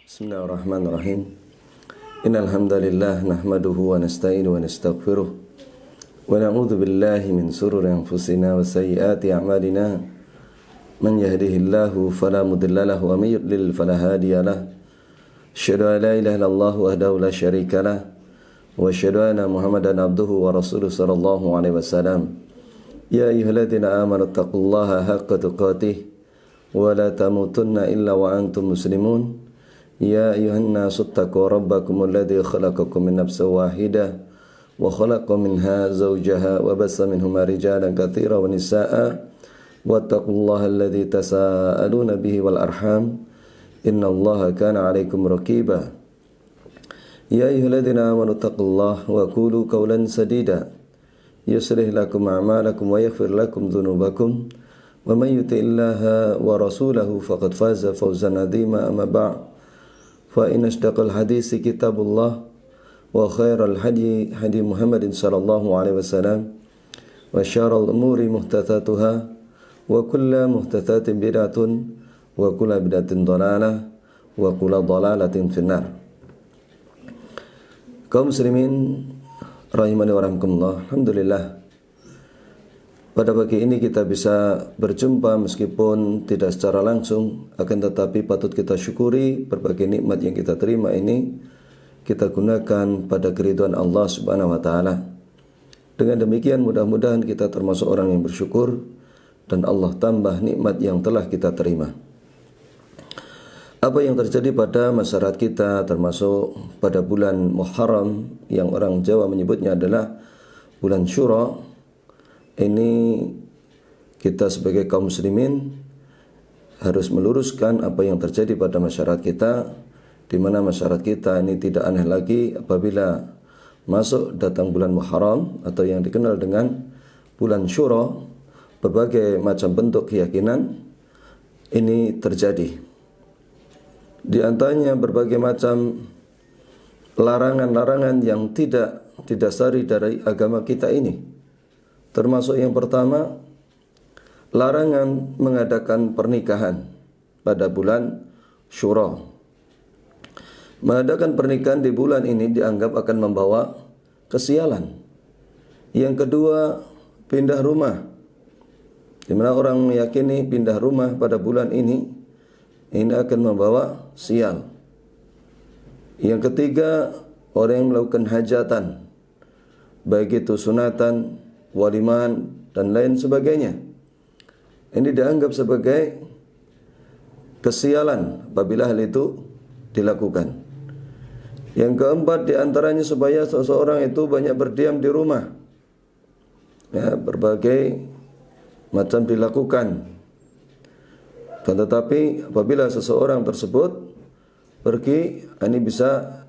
Bismillahirrahmanirrahim. Innal hamdalillah nahmaduhu wa nasta'inu wa nastaghfiruh wa na'udzu billahi min shururi anfusina wa sayyiati a'malina. Man yahdihillahu fala mudilla lahu wa may yudlil fala hadiya lahu. Asyhadu an la ilaha illallah wahdahu la syarika lahu wa asyhadu anna Muhammadan abduhu wa rasuluhu sallallahu alaihi wasallam. Ya ayyuhalladzina amanu taqullaha haqqa tuqatih wa la tamutunna illa wa antum muslimun. Ya ayuhan nasu attaqu rabbakum alladhi khalaqakum min nafsin wahidah wa khalaqa minha zawjaha wa bassa minhuma rijalan katsiran wa nisaa'a wattaqullaha alladhi tasaaluna bihi wal arham innallaha kana 'alaikum raqiba. Ya ayyuhalladzina amanu taqullaha wa qulu qawlan sadida yuslih lakum a'malakum wa yaghfir lakum dhunubakum wa may yuti'illaha wa rasulahu faqad faza fawzan 'azima. Amma ba'd. Fa inna asdaqal hadisi kitabullah wa khairal hadi hadi Muhammadin sallallahu alaihi wasallam wa syarrul umuri muhdatsatuha wa kullu muhdatsatin bid'atun wa kullu bid'atin dhalalah wa kullu dhalalatin finnar. Kaum muslimin rahimani wa rahimakumullah, alhamdulillah pada pagi ini kita bisa berjumpa meskipun tidak secara langsung, akan tetapi patut kita syukuri berbagai nikmat yang kita terima ini kita gunakan pada keridhaan Allah Subhanahu wa taala. Dengan demikian mudah-mudahan kita termasuk orang yang bersyukur dan Allah tambah nikmat yang telah kita terima. Apa yang terjadi pada masyarakat kita termasuk pada bulan Muharram yang orang Jawa menyebutnya adalah bulan Syura. Ini kita sebagai kaum muslimin harus meluruskan apa yang terjadi pada masyarakat kita, di mana masyarakat kita ini tidak aneh lagi apabila masuk datang bulan Muharram atau yang dikenal dengan bulan Syura, berbagai macam bentuk keyakinan ini terjadi. Di antaranya berbagai macam larangan-larangan yang tidak didasari dari agama kita ini. Termasuk yang pertama, larangan mengadakan pernikahan pada bulan Syura. Mengadakan pernikahan di bulan ini dianggap akan membawa kesialan. Yang kedua, pindah rumah. Di mana orang meyakini pindah rumah pada bulan ini akan membawa sial. Yang ketiga, orang yang melakukan hajatan, baik itu sunatan, waliman dan lain sebagainya, ini dianggap sebagai kesialan apabila hal itu dilakukan. Yang keempat diantaranya supaya seseorang itu banyak berdiam di rumah, ya, berbagai macam dilakukan. Dan tetapi apabila seseorang tersebut pergi, ini bisa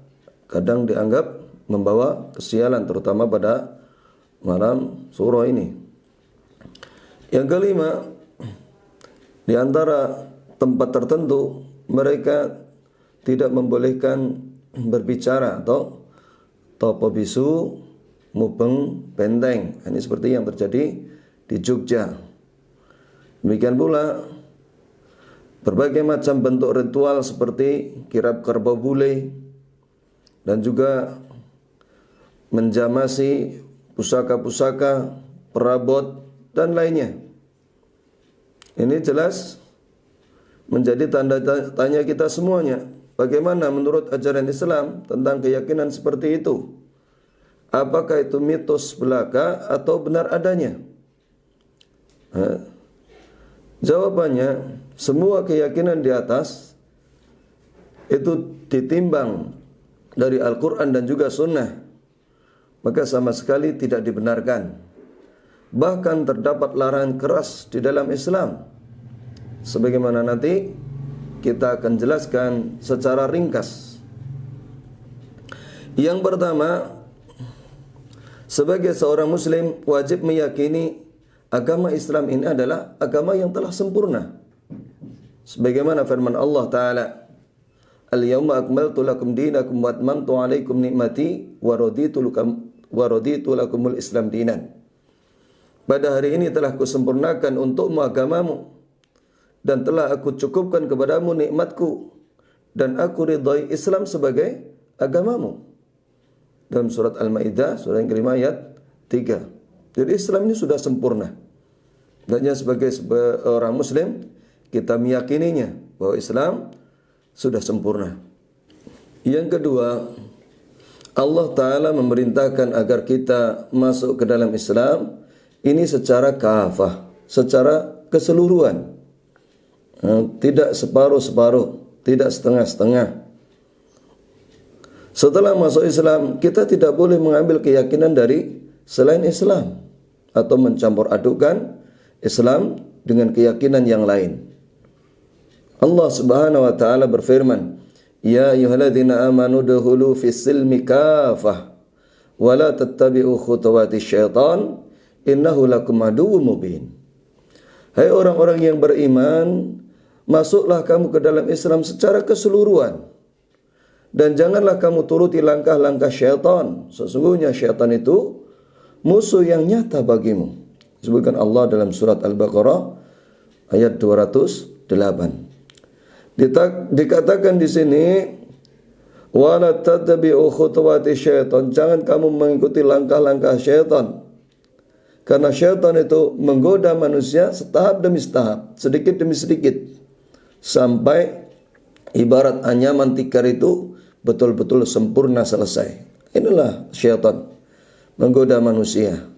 kadang dianggap membawa kesialan, terutama pada malam Syura ini. Yang kelima, di antara tempat tertentu mereka tidak membolehkan berbicara atau topo bisu mubeng benteng. Ini seperti yang terjadi di Jogja. Demikian pula berbagai macam bentuk ritual seperti kirab kerbau bule dan juga menjamasi pusaka-pusaka, perabot, dan lainnya. Ini jelas menjadi tanda tanya kita semuanya. Bagaimana menurut ajaran Islam tentang keyakinan seperti itu? Apakah itu mitos belaka atau benar adanya? Jawabannya, semua keyakinan di atas itu ditimbang dari Al-Quran dan juga Sunnah, maka sama sekali tidak dibenarkan. Bahkan terdapat larangan keras di dalam Islam, sebagaimana nanti kita akan jelaskan secara ringkas. Yang pertama, sebagai seorang muslim wajib meyakini agama Islam ini adalah agama yang telah sempurna. Sebagaimana firman Allah Ta'ala, Al-yawma akmaltu lakum dinakum wa atmamtu alaikum ni'mati wa raditu lakumul Islam dinan. Pada hari ini telah kusempurnakan untukmu agamamu dan telah aku cukupkan kepadamu nikmatku dan aku ridhai Islam sebagai agamamu. Dalam surat Al-Maidah, surah yang kelima ayat 3. Jadi Islam ini sudah sempurna. Dan sebagai orang Muslim, kita meyakininya bahwa Islam sudah sempurna. Yang kedua, Allah Ta'ala memerintahkan agar kita masuk ke dalam Islam ini secara kafah, secara keseluruhan. Tidak separuh-separuh, tidak setengah-setengah. Setelah masuk Islam, kita tidak boleh mengambil keyakinan dari selain Islam atau mencampur adukan Islam dengan keyakinan yang lain. Allah Subhanahu wa taala berfirman, "Ya ayyuhalladzina amanu dukhulu fis silmi kafah wa la tattabi'u khutuwatis syaitan innahu lakum aduwwum mubin." Hai orang-orang yang beriman, masuklah kamu ke dalam Islam secara keseluruhan. Dan janganlah kamu turuti langkah-langkah syaitan. Sesungguhnya syaitan itu musuh yang nyata bagimu. Disebutkan Allah dalam surat Al-Baqarah ayat 208. Dikatakan di sini, wala tattabi'u khutuwati syaitan. Jangan kamu mengikuti langkah-langkah syaitan. Karena syaitan itu menggoda manusia setahap demi setahap, sedikit demi sedikit, sampai ibarat anyaman tikar itu betul-betul sempurna selesai. Inilah syaitan, menggoda manusia,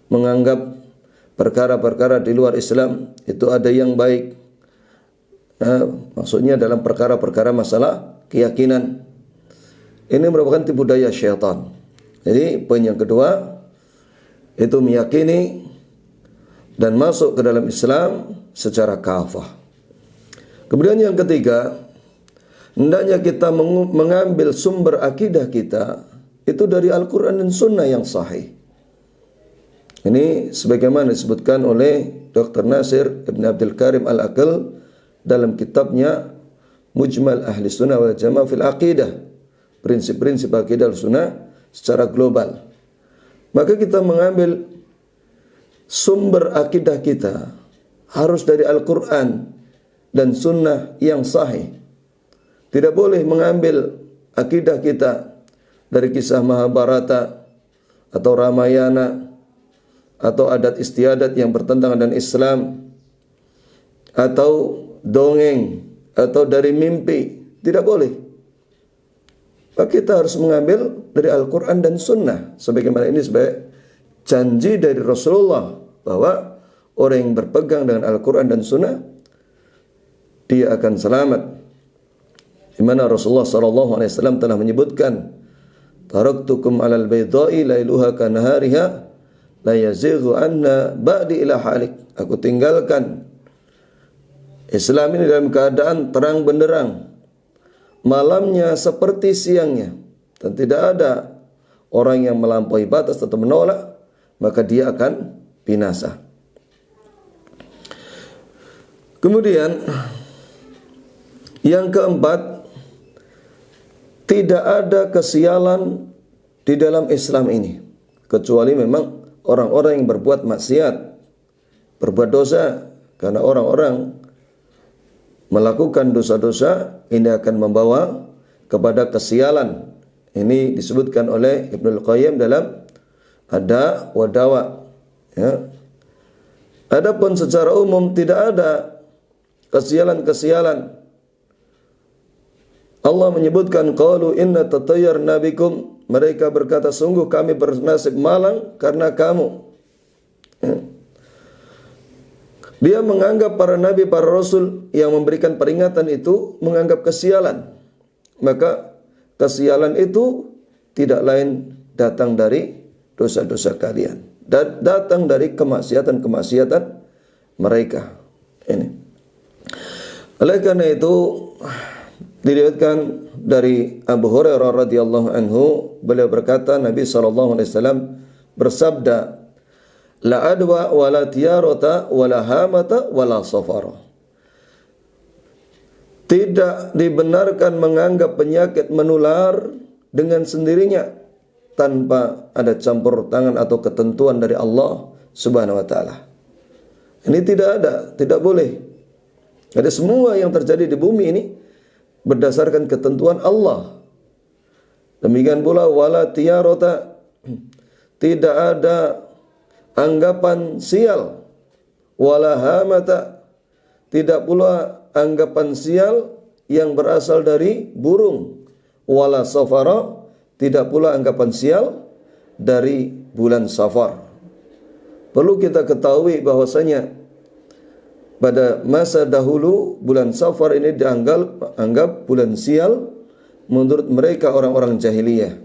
menganggap perkara-perkara di luar Islam itu ada yang baik. Maksudnya dalam perkara-perkara masalah keyakinan. Ini merupakan tipu daya syaitan. Jadi poin yang kedua itu meyakini dan masuk ke dalam Islam secara kafah. Kemudian yang ketiga, hendaknya kita mengambil sumber akidah kita itu dari Al-Quran dan Sunnah yang sahih. Ini sebagaimana disebutkan oleh Dr. Nasir Ibn Abdul Karim Al-Aqil dalam kitabnya Mujmal Ahli Sunnah wal Jamaah fil Aqidah, prinsip-prinsip akidah sunnah secara global. Maka kita mengambil sumber akidah kita harus dari Al-Quran dan Sunnah yang sahih. Tidak boleh mengambil akidah kita dari kisah Mahabharata atau Ramayana atau adat istiadat yang bertentangan dengan Islam, atau dongeng, atau dari mimpi. Tidak boleh. Maka kita harus mengambil dari Al-Quran dan Sunnah. Sebagaimana ini sebagai janji dari Rasulullah bahwa orang yang berpegang dengan Al-Quran dan Sunnah dia akan selamat. Di mana Rasulullah SAW telah menyebutkan, taraktukum alal baydai lailuha kanahariha la yazighu anna ba'di ila halik. Aku tinggalkan Islam ini dalam keadaan terang benderang, malamnya seperti siangnya, dan tidak ada orang yang melampaui batas atau menolak, maka dia akan binasa. Kemudian yang keempat, tidak ada kesialan di dalam Islam ini kecuali memang orang-orang yang berbuat maksiat, berbuat dosa. Karena orang-orang melakukan dosa-dosa ini akan membawa kepada kesialan. Ini disebutkan oleh Ibnul Qayyim dalam Ada wa Dawa. Ya. Adapun secara umum tidak ada kesialan-kesialan. Allah menyebutkan, qalu inna tatayyarna bikum. Mereka berkata, sungguh kami bernasib malang karena kamu. Ya. Dia menganggap para nabi, para rasul yang memberikan peringatan itu menganggap kesialan. Maka kesialan itu tidak lain datang dari dosa-dosa kalian, dan datang dari kemaksiatan-kemaksiatan mereka. Ini. Oleh karena itu diriwayatkan dari Abu Hurairah radhiyallahu anhu, beliau berkata, Nabi SAW bersabda, la adwa wala tiyarata wala hamata wala safara. Tidak dibenarkan menganggap penyakit menular dengan sendirinya tanpa ada campur tangan atau ketentuan dari Allah Subhanahu wa taala. Ini tidak ada, tidak boleh. Ada semua yang terjadi di bumi ini berdasarkan ketentuan Allah. Demikian pula wala tiyarata, tidak ada anggapan sial, wala hamata, tidak pula anggapan sial yang berasal dari burung, wala safara, tidak pula anggapan sial dari bulan Safar. Perlu kita ketahui bahwasanya pada masa dahulu bulan Safar ini dianggap bulan sial menurut mereka orang-orang jahiliyah.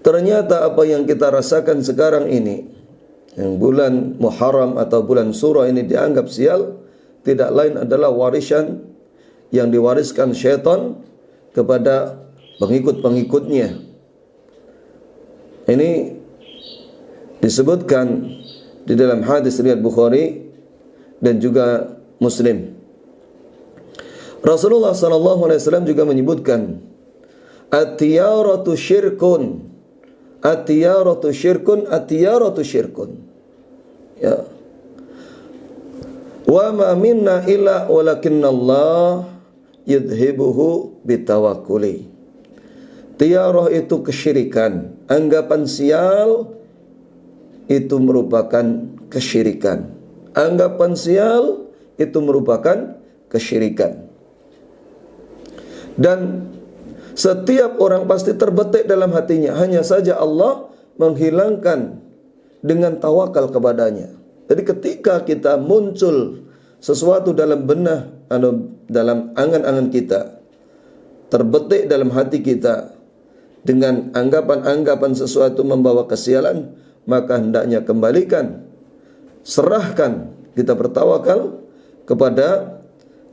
Ternyata apa yang kita rasakan sekarang ini, yang bulan Muharram atau bulan Surah ini dianggap sial, tidak lain adalah warisan yang diwariskan syaitan kepada pengikut-pengikutnya. Ini disebutkan di dalam hadis riwayat Bukhari dan juga Muslim. Rasulullah SAW juga menyebutkan, at-tiyaratu syirkun, at-tiyaratu syirkun, at-tiyaratu syirkun. Ya. Wa ma minna illa walakinna Allah yudhibuhu bitawakkuli. Tiyarah itu kesyirikan, anggapan sial itu merupakan kesyirikan. Anggapan sial itu merupakan kesyirikan. Dan setiap orang pasti terbetik dalam hatinya, hanya saja Allah menghilangkan dengan tawakal kepadanya. Jadi ketika kita muncul sesuatu dalam benah atau dalam angan-angan kita, terbetik dalam hati kita dengan anggapan-anggapan sesuatu membawa kesialan, maka hendaknya kembalikan, serahkan, kita bertawakal kepada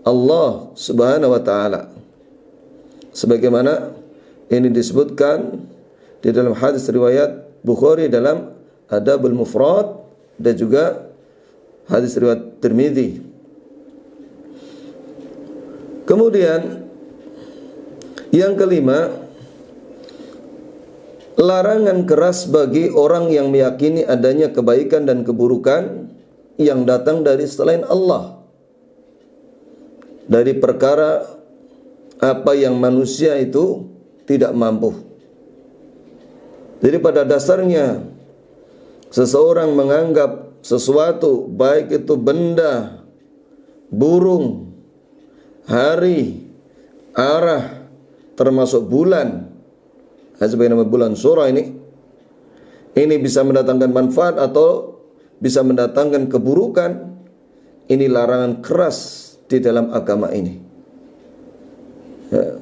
Allah Subhanahu wa taala. Sebagaimana ini disebutkan di dalam hadis riwayat Bukhari dalam Adabul Mufrad dan juga hadis riwayat Tirmidzi. Kemudian yang kelima, larangan keras bagi orang yang meyakini adanya kebaikan dan keburukan yang datang dari selain Allah, dari perkara apa yang manusia itu tidak mampu. Jadi pada dasarnya seseorang menganggap sesuatu, baik itu benda, burung, hari, arah, termasuk bulan, sebagaimana bulan Surah ini bisa mendatangkan manfaat atau bisa mendatangkan keburukan. Ini larangan keras di dalam agama ini. Ya.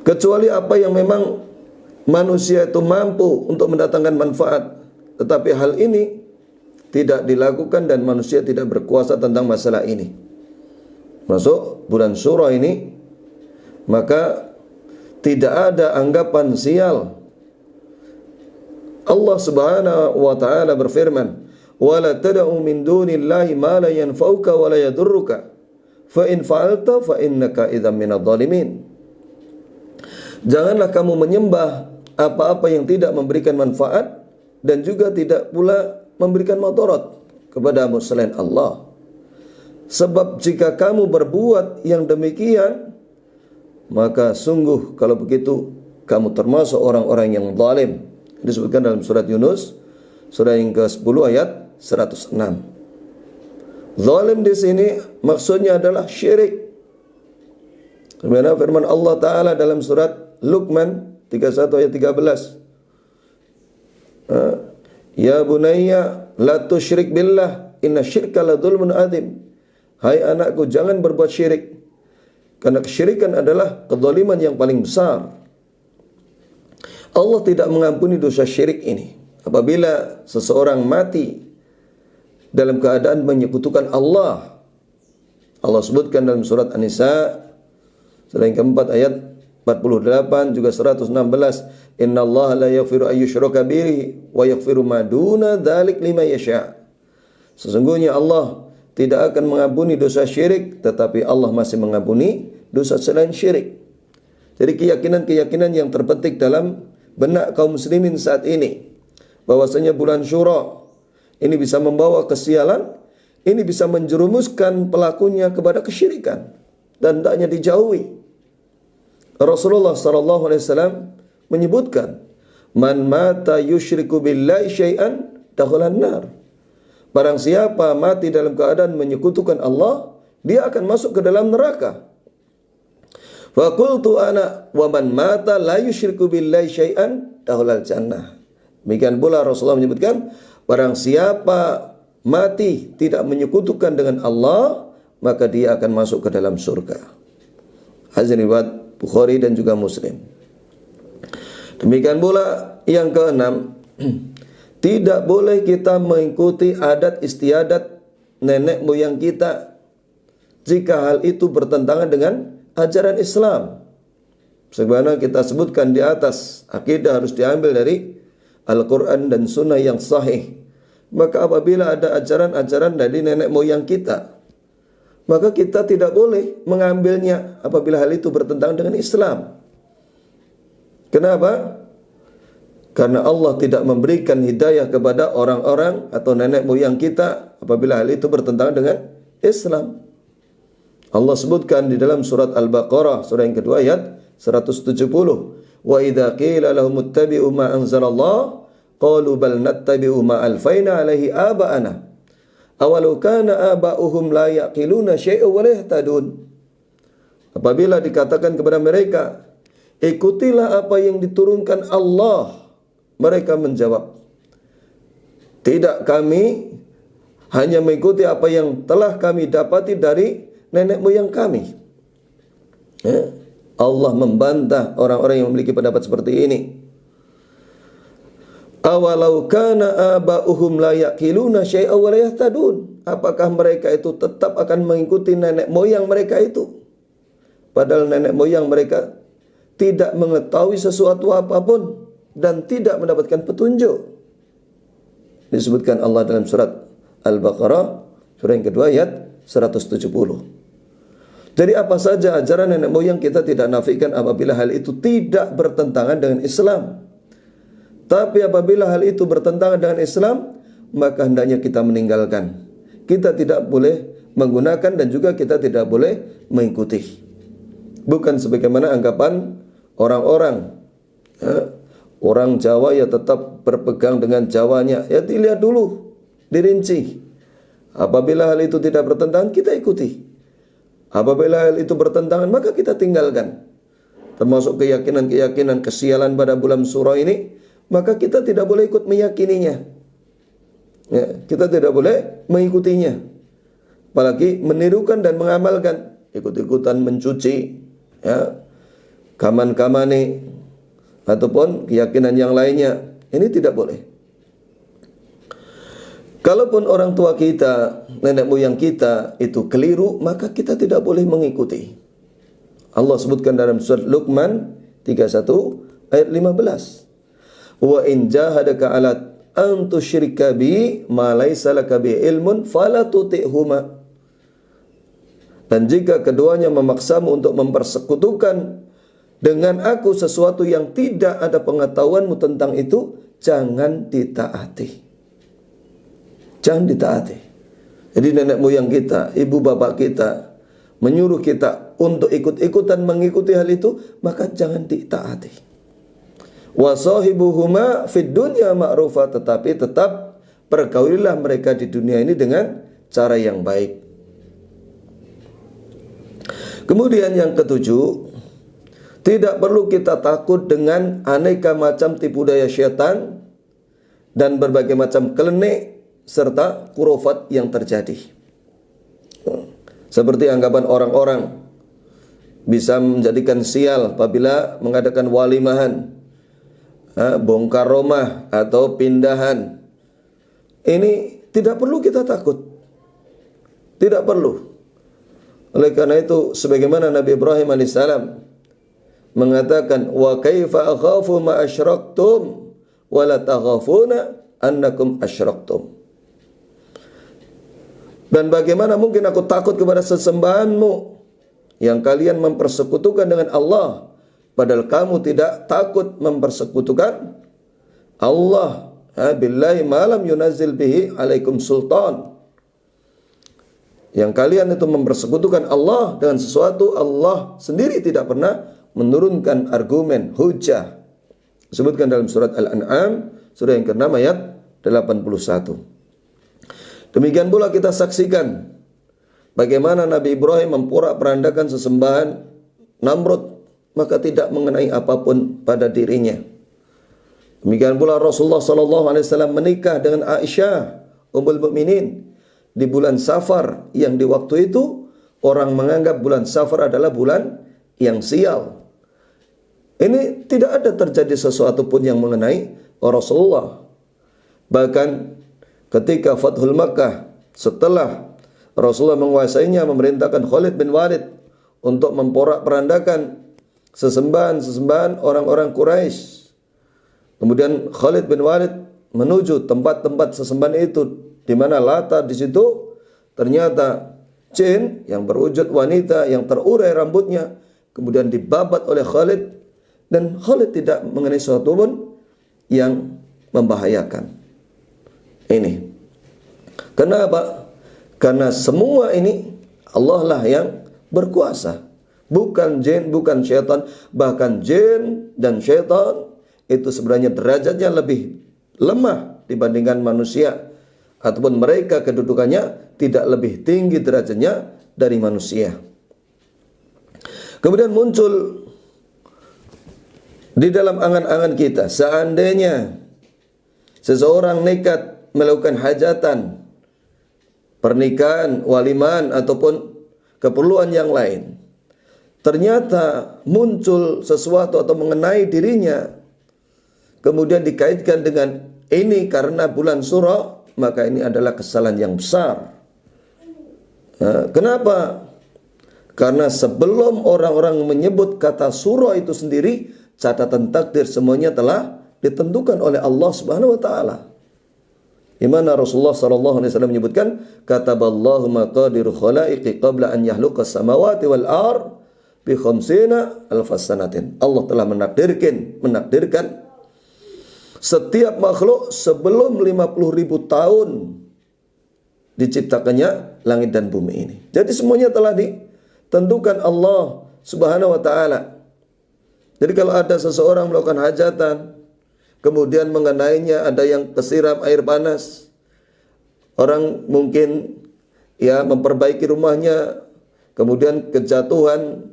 Kecuali apa yang memang manusia itu mampu untuk mendatangkan manfaat, tetapi hal ini tidak dilakukan dan manusia tidak berkuasa tentang masalah ini. Masuk bulan Surah ini, maka tidak ada anggapan sial. Allah Subhanahu wa taala berfirman, "Wala tad'u min dunillahi ma la yanfa'uka wa la yadurruka, fa in fa'alta fa innaka idzam minadh dhalimin." Janganlah kamu menyembah apa-apa yang tidak memberikan manfaat dan juga tidak pula memberikan madarat kepadamu selain Allah. Sebab jika kamu berbuat yang demikian, maka sungguh kalau begitu kamu termasuk orang-orang yang zalim. Disebutkan dalam surat Yunus, surah yang ke-10 ayat 106. Zalim di sini maksudnya adalah syirik. Sebagaimana firman Allah Ta'ala dalam surat Luqman 31 ayat 13. Ya bunayya la tusyrik billah inna syirka la dzulmun adzim. Hai anakku, jangan berbuat syirik, karena kesyirikan adalah kezaliman yang paling besar. Allah tidak mengampuni dosa syirik ini. Apabila seseorang mati dalam keadaan menyekutukan Allah, Allah sebutkan dalam surat An-Nisa surah yang keempat ayat 48 juga 116, innallaha la yaghfiru ayyushraka bihi wa yaghfiru ma duna dzalik liman yasha. Sesungguhnya Allah tidak akan mengampuni dosa syirik, tetapi Allah masih mengampuni dosa selain syirik. Jadi keyakinan-keyakinan yang terpetik dalam benak kaum muslimin saat ini, bahwasanya bulan Syura ini bisa membawa kesialan, ini bisa menjerumuskan pelakunya kepada kesyirikan. dan hendaknya dijauhi. Rasulullah SAW menyebutkan, man mata yusyriku billahi syai'an dakhalan nar. Barang siapa mati dalam keadaan menyekutukan Allah, dia akan masuk ke dalam neraka. Fa qultu ana wa man mata la yusyriku billahi syai'an dakhalal jannah. Demikian pula Rasulullah menyebutkan, barang siapa mati tidak menyekutukan dengan Allah, maka dia akan masuk ke dalam surga. Hadis riwayat Bukhari dan juga Muslim. Demikian pula yang keenam, tidak boleh kita mengikuti adat istiadat nenek moyang kita jika hal itu bertentangan dengan ajaran Islam. Sebagaimana kita sebutkan di atas, akidah harus diambil dari Al-Quran dan Sunnah yang sahih. Maka apabila ada ajaran-ajaran dari nenek moyang kita, maka kita tidak boleh mengambilnya apabila hal itu bertentangan dengan Islam. Kenapa? Karena Allah tidak memberikan hidayah kepada orang-orang atau nenek moyang kita apabila hal itu bertentangan dengan Islam. Allah sebutkan di dalam surat Al-Baqarah, surah yang kedua ayat 170. Wa idza qila lahum ittabi'u ma anzalallah qalu bal nattabi'u ma alfaina alaihi aba'ana. Awalau kana aba'uhum la yaqiluna syai'an wa la yahtadun. Apabila dikatakan kepada mereka, ikutilah apa yang diturunkan Allah, mereka menjawab, tidak, kami hanya mengikuti apa yang telah kami dapati dari nenek moyang kami. Allah membantah orang-orang yang memiliki pendapat seperti ini. Awalau kana aba'uhum la yaqiluna syai'an wa la yahtadun. Apakah mereka itu tetap akan mengikuti nenek moyang mereka itu? Padahal nenek moyang mereka tidak mengetahui sesuatu apapun dan tidak mendapatkan petunjuk. Disebutkan Allah dalam surat Al-Baqarah, surah yang kedua ayat 170. Jadi apa saja ajaran nenek moyang kita tidak nafikan apabila hal itu tidak bertentangan dengan Islam. Tapi apabila hal itu bertentangan dengan Islam, maka hendaknya kita meninggalkan. Kita tidak boleh menggunakan dan juga kita tidak boleh mengikuti. Bukan sebagaimana anggapan orang-orang. Orang Jawa ya tetap berpegang dengan Jawanya. Ya dilihat dulu, dirinci. Apabila hal itu tidak bertentangan, kita ikuti. Apabila hal itu bertentangan, maka kita tinggalkan. Termasuk keyakinan-keyakinan kesialan pada bulan Suro ini, maka kita tidak boleh ikut meyakininya. Ya, kita tidak boleh mengikutinya. Apalagi menirukan dan mengamalkan, ikut-ikutan mencuci, ya, kaman-kamane, ataupun keyakinan yang lainnya. Ini tidak boleh. Kalaupun orang tua kita, nenek moyang kita itu keliru, maka kita tidak boleh mengikuti. Allah sebutkan dalam surat Luqman 31 ayat 15. Wa in jahadaka ala an tusyrika bi ma laysa laka bi ilmun fala tuti'huma. Dan jika keduanya memaksamu untuk mempersekutukan dengan aku sesuatu yang tidak ada pengetahuanmu tentang itu, jangan ditaati. Jangan ditaati. Jadi nenek moyang kita, ibu bapak kita menyuruh kita untuk ikut-ikutan mengikuti hal itu, maka jangan ditaati. Wa sahibuhuma fid dunya ma'rufa, tetapi tetap pergaulilah mereka di dunia ini dengan cara yang baik. Kemudian yang ketujuh, tidak perlu kita takut dengan aneka macam tipu daya syaitan dan berbagai macam klenik serta khurafat yang terjadi. Seperti anggapan orang-orang bisa menjadikan sial apabila mengadakan walimahan, bongkar rumah atau pindahan. Ini tidak perlu kita takut. Tidak perlu. Oleh karena itu, sebagaimana Nabi Ibrahim alaihissalam mengatakan, wa kaifa akhafu ma asyraktum wa la takhafuna annakum asyraktum. Dan bagaimana mungkin aku takut kepada sesembahanmu yang kalian mempersekutukan dengan Allah, padahal kamu tidak takut mempersekutukan Allah. Billahi ma lam yunazzil bihi alaikum sultan. yang kalian itu mempersekutukan Allah dengan sesuatu, Allah sendiri tidak pernah menurunkan argumen, hujah. Disebutkan dalam surat Al-An'am, surah yang ke-6 ayat 81. Demikian pula kita saksikan bagaimana Nabi Ibrahim memporak-porandakan sesembahan Namrud, maka tidak mengenai apapun pada dirinya. Demikian pula Rasulullah SAW menikah dengan Aisyah Ummul Mukminin di bulan Safar, yang di waktu itu orang menganggap bulan Safar adalah bulan yang sial. Ini tidak ada terjadi sesuatu pun yang mengenai Rasulullah. Bahkan ketika Fathul Makkah, setelah Rasulullah menguasainya, memerintahkan Khalid bin Walid untuk memporak-porandakan sesembahan orang-orang Quraisy. Kemudian Khalid bin Walid menuju tempat-tempat sesembahan itu, di mana Lata di situ ternyata jin yang berwujud wanita yang terurai rambutnya, kemudian dibabat oleh Khalid, dan Khalid tidak mengenai sesuatu pun yang membahayakan. Ini kenapa? Karena semua ini Allah lah yang berkuasa, bukan jin, bukan syaitan. Bahkan jin dan syaitan itu sebenarnya derajatnya lebih lemah dibandingkan manusia, ataupun mereka kedudukannya tidak lebih tinggi derajatnya dari manusia. Kemudian muncul di dalam angan-angan kita, seandainya seseorang nekat melakukan hajatan, pernikahan, waliman, ataupun keperluan yang lain, ternyata muncul sesuatu atau mengenai dirinya, kemudian dikaitkan dengan ini karena bulan Suro, maka ini adalah kesalahan yang besar. Kenapa? Karena sebelum orang-orang menyebut kata Suro itu sendiri, catatan takdir semuanya telah ditentukan oleh Allah Subhanahu wa taala. Di mana Rasulullah sallallahu alaihi wasallam menyebutkan, kataballahu maqadiru khalaiqi qabla an yahluqas samawati wal ard bi 50 alf sanatin. Allah telah menakdirkan setiap makhluk sebelum 50.000 tahun diciptakannya langit dan bumi ini. Jadi semuanya telah ditentukan Allah Subhanahu wa taala. Jadi kalau ada seseorang melakukan hajatan, kemudian mengenainya ada yang kesiram air panas, orang mungkin memperbaiki rumahnya, kemudian kejatuhan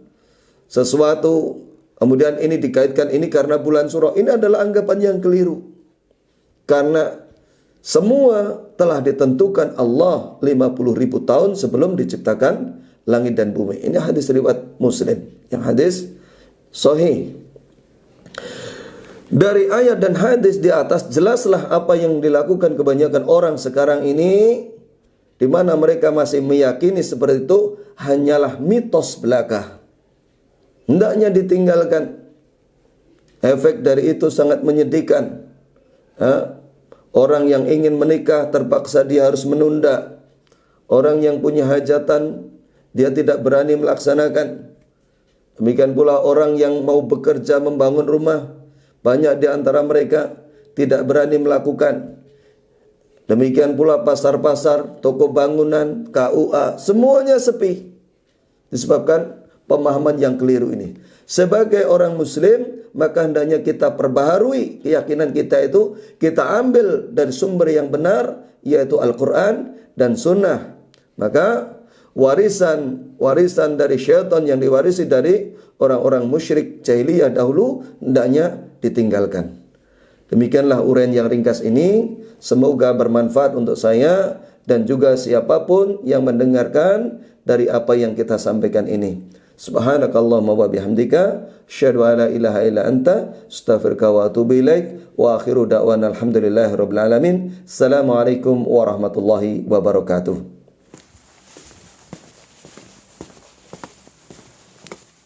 sesuatu, kemudian ini dikaitkan ini karena bulan Suro. Ini adalah anggapan yang keliru. Karena semua telah ditentukan Allah 50.000 tahun sebelum diciptakan langit dan bumi. Ini hadis riwayat Muslim, yang hadis sahih. Dari ayat dan hadis di atas jelaslah apa yang dilakukan kebanyakan orang sekarang ini, di mana mereka masih meyakini seperti itu hanyalah mitos belaka. Hendaknya ditinggalkan. Efek dari itu sangat menyedihkan. Orang yang ingin menikah terpaksa dia harus menunda. Orang yang punya hajatan dia tidak berani melaksanakan. Demikian pula orang yang mau bekerja membangun rumah, banyak di antara mereka tidak berani melakukan. Demikian pula pasar-pasar, toko bangunan, KUA, semuanya sepi. Disebabkan pemahaman yang keliru ini. Sebagai orang muslim, maka hendaknya kita perbaharui keyakinan kita itu, kita ambil dari sumber yang benar, yaitu Al-Quran dan Sunnah. Maka warisan dari syaitan yang diwarisi dari orang-orang musyrik jahiliyah dahulu hendaknya ditinggalkan. Demikianlah uraian yang ringkas ini, semoga bermanfaat untuk saya dan juga siapapun yang mendengarkan dari apa yang kita sampaikan ini. Subhanakallahumma wa bihamdika asyhadu an la ilaha illa anta astaghfiruka wa atubu ilaik wa akhiru da'wana alhamdulillahi rabbil alamin. Assalamualaikum warahmatullahi wabarakatuh.